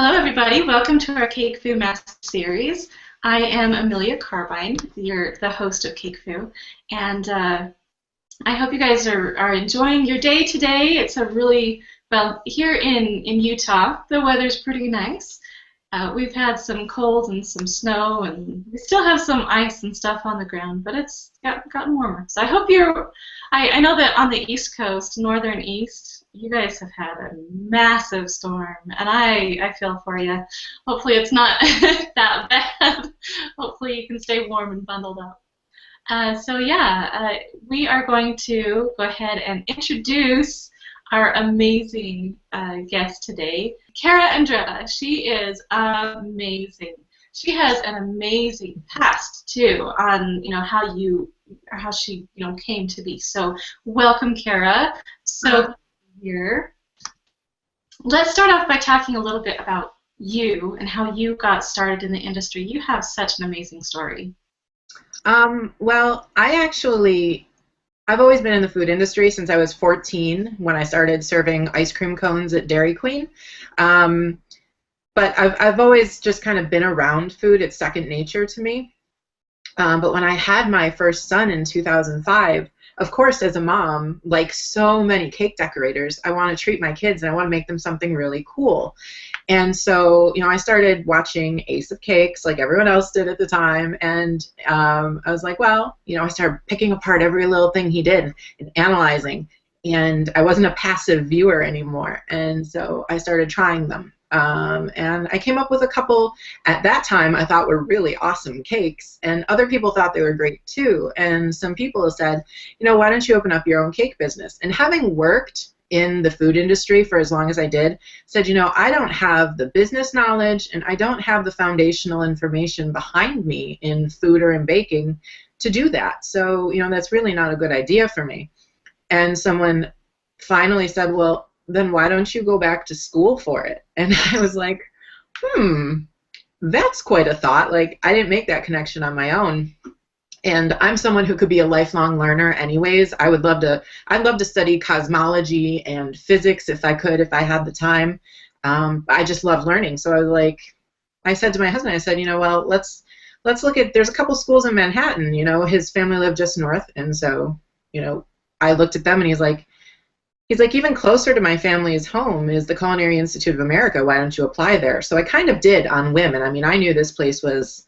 Hello, everybody. Welcome to our CakeFu Master Series. I am Amelia Carbine, the host of CakeFu, and I hope you guys are enjoying your day today. It's a really, well, here in Utah, the weather's pretty nice. We've had some cold and some snow, and we still have some ice and stuff on the ground, but it's gotten warmer. So I hope I know that on the East Coast, northern East, you guys have had a massive storm, and I feel for you. Hopefully it's not that bad. Hopefully you can stay warm and bundled up. We are going to go ahead and introduce our amazing guest today, Cara Andretta. She is amazing. She has an amazing past too on how she came to be. So welcome, Cara. So here, let's start off by talking a little bit about you and how you got started in the industry. You have such an amazing story. Well, I've always been in the food industry since I was 14 when I started serving ice cream cones at Dairy Queen. But I've always just kind of been around food. It's second nature to me. But when I had my first son in 2005, of course, as a mom, like so many cake decorators, I want to treat my kids and I want to make them something really cool. And so, I started watching Ace of Cakes like everyone else did at the time, and I was like, well, I started picking apart every little thing he did and analyzing, and I wasn't a passive viewer anymore, and so I started trying them. And I came up with a couple at that time I thought were really awesome cakes, and other people thought they were great too. And some people said, why don't you open up your own cake business? And having worked in the food industry for as long as I did, said, I don't have the business knowledge and I don't have the foundational information behind me in food or in baking to do that. So, that's really not a good idea for me. And someone finally said, well, then why don't you go back to school for it? And I was like, that's quite a thought. Like, I didn't make that connection on my own. And I'm someone who could be a lifelong learner anyways. I'd love to study cosmology and physics if I had the time. I just love learning. So I said to my husband, I said, well, let's look at, there's a couple schools in Manhattan, his family lived just north. And so, I looked at them and he's like, even closer to my family's home is the Culinary Institute of America. Why don't you apply there? So I kind of did on whim. And I knew this place is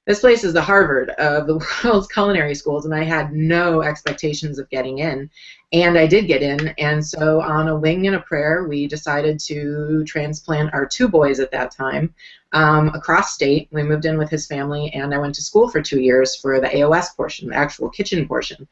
the Harvard of the world's culinary schools, and I had no expectations of getting in. And I did get in, and so on a wing and a prayer, we decided to transplant our two boys at that time across state. We moved in with his family, and I went to school for 2 years for the AOS portion, the actual kitchen portion.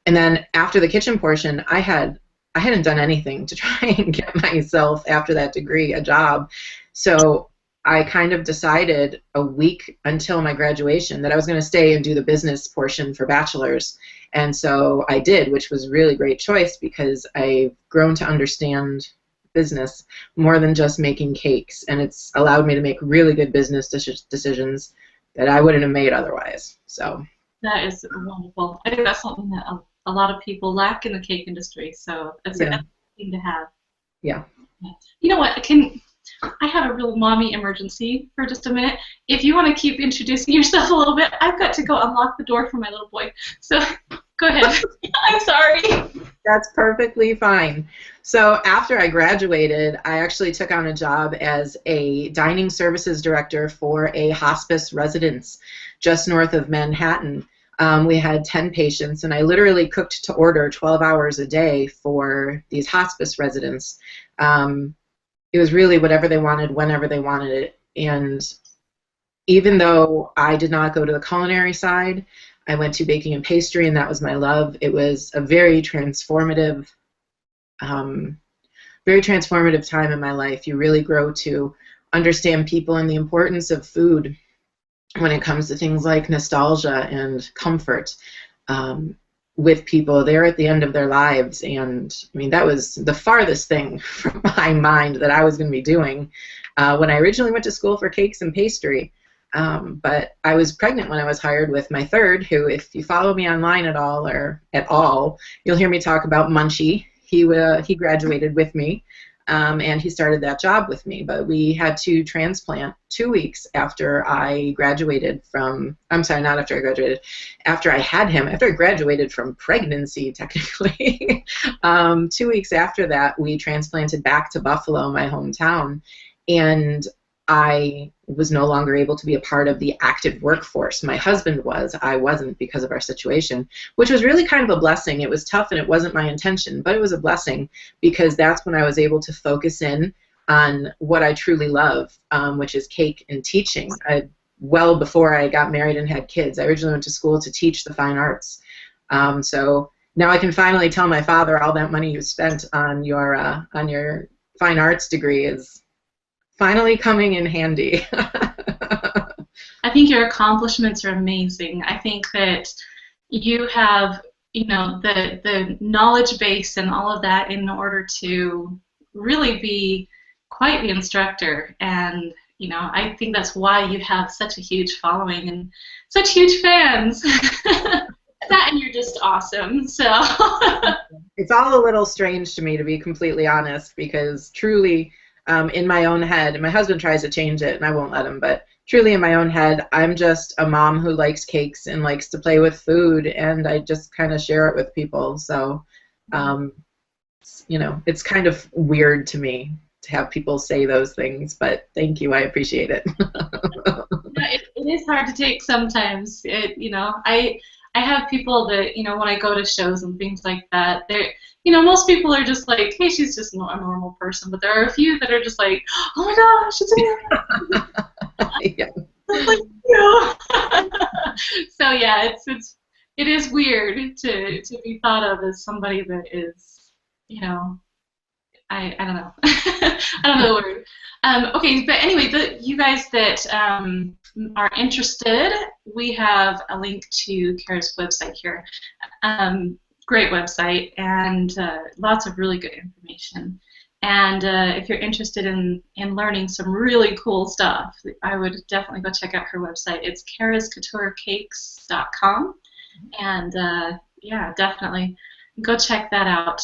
And then after the kitchen portion, I hadn't done anything to try and get myself, after that degree, a job. So I kind of decided a week until my graduation that I was going to stay and do the business portion for bachelor's. And so I did, which was a really great choice because I've grown to understand business more than just making cakes. And it's allowed me to make really good business decisions that I wouldn't have made otherwise. So that is wonderful. I think that's something that a lot of people lack in the cake industry. So it's a good thing to have. Yeah. You know what? I have a real mommy emergency for just a minute. If you want to keep introducing yourself a little bit, I've got to go unlock the door for my little boy. So go ahead. I'm sorry. That's perfectly fine. So after I graduated, I actually took on a job as a dining services director for a hospice residence just north of Manhattan. We had 10 patients, and I literally cooked to order 12 hours a day for these hospice residents. It was really whatever they wanted, whenever they wanted it. And even though I did not go to the culinary side, I went to baking and pastry, and that was my love. It was a very transformative time in my life. You really grow to understand people and the importance of food when it comes to things like nostalgia and comfort. With people, they're at the end of their lives, and that was the farthest thing from my mind that I was going to be doing when I originally went to school for cakes and pastry. But I was pregnant when I was hired with my third, who, if you follow me online at all, you'll hear me talk about Munchie. He graduated with me. and he started that job with me. But we had to transplant 2 weeks after I graduated from, I'm sorry, not after I graduated, after I had him, after I graduated from pregnancy, technically. 2 weeks after that, we transplanted back to Buffalo, my hometown, and I was no longer able to be a part of the active workforce. My husband was. I wasn't because of our situation, which was really kind of a blessing. It was tough and it wasn't my intention, but it was a blessing because that's when I was able to focus in on what I truly love, which is cake and teaching. Well before I got married and had kids, I originally went to school to teach the fine arts. So now I can finally tell my father all that money you spent on your fine arts degree is finally coming in handy. I think your accomplishments are amazing. I think that you have, the knowledge base and all of that in order to really be quite the instructor. And, I think that's why you have such a huge following and such huge fans. That and you're just awesome. So it's all a little strange to me, to be completely honest, because truly, in my own head, and my husband tries to change it, and I won't let him, but truly in my own head, I'm just a mom who likes cakes and likes to play with food, and I just kind of share it with people. So, it's kind of weird to me to have people say those things, but thank you, I appreciate it. It is hard to take sometimes. I have people that, when I go to shows and things like that, they're, most people are just like, hey, she's just a normal person. But there are a few that are just like, oh my gosh, it's amazing. Yeah. Like, so yeah, it is weird to be thought of as somebody that is, I don't know. I don't know the word. Okay, but anyway, you guys that are interested, we have a link to Kara's website here. Great website and lots of really good information. And if you're interested in learning some really cool stuff, I would definitely go check out her website. It's carascouturecakes.com. And yeah, definitely go check that out.